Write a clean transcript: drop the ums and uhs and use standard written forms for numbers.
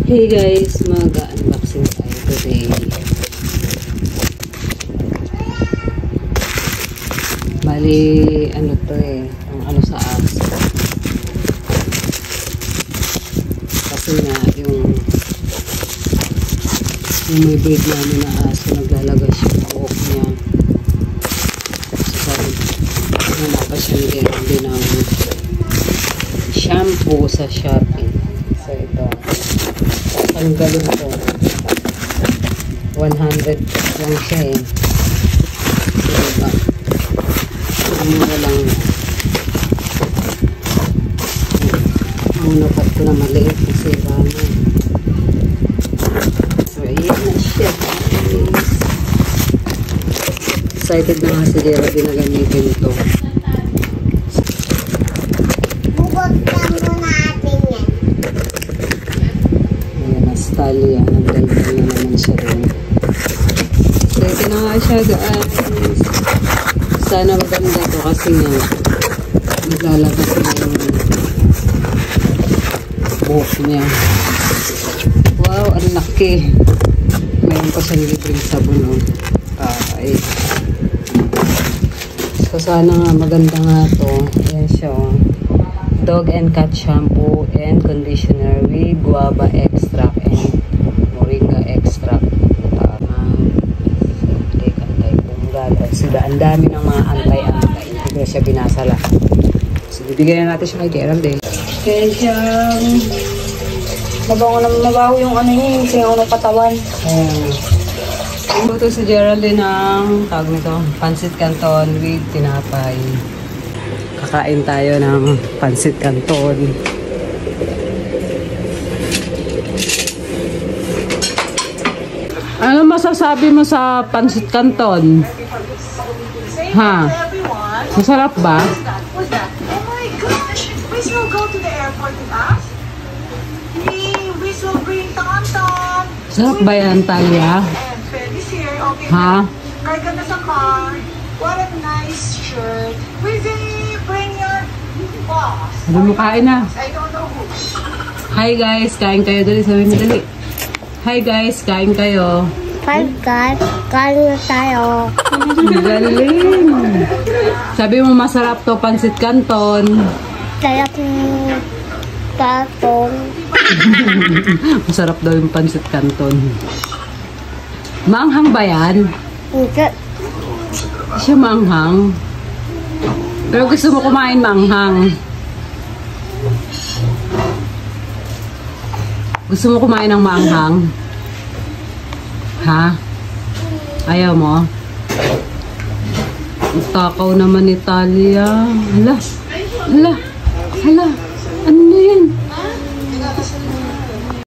Hey guys, mag-unboxing tayo today. Bali, ano to ang ano sa aso. Kasi nga, yung may breed namin na aso, naglalagas yung buhok niya. So, wala pa siyang ginawin shampoo sa Shopee. So, ito. Ang galing ko. 100 lang siya eh. Diba? Mura lang. Ang napat ko na maliit kasi bano. So, ayan na siya. Excited na nga si Jera ginagamitin ito. Talia, nagdaldan na naman siya rin. So, ito na nga siya guys. Sana maganda ito kasi nga naglalabas na yung buhok niya. Wow, ang laki. Mayroon pa siyang libreng sabon. Ay. So, sana nga maganda nga ito. Ayan siya. Dog and cat shampoo and conditioner with guava extract and moringa extract. Ang dami ng mga antay-antay. Hindi siya binasala. So, bibigyan na natin siya kay Gerald eh. Kaya siyang mabaho yung ano niya, yung singaw ng katawan. Buto si Gerald din ng tawag nito, pansit canton with tinapay. Kakain tayo ng pansit canton. Ano masasabi mo sa pansit canton? Ha? Masarap ba? Oh my gosh! We will go to the airport with us. We will bring Tonton. Sarap ba yan, Talia? And Freddy's here. Okay. Ha? Karga na sa car. What a nice shirt. We will bring your boss. Ano mo kain na? I don't know who. Hi guys, kain kayo. Dali, sabihin mo dali. Hi guys, kain kayo. Hi guys, kain na tayo. Galing. Sabi mo masarap to pansit canton. Sarap ng katong. Masarap daw yung pansit canton. Maanghang ba yan? Hindi. Siya maanghang. Pero gusto mo kumain maanghang. Gusto mo kumain ng maanghang? Ha? Ayaw mo? Takaw naman ni Talia. Hala. Hala. Hala. Ano na yan?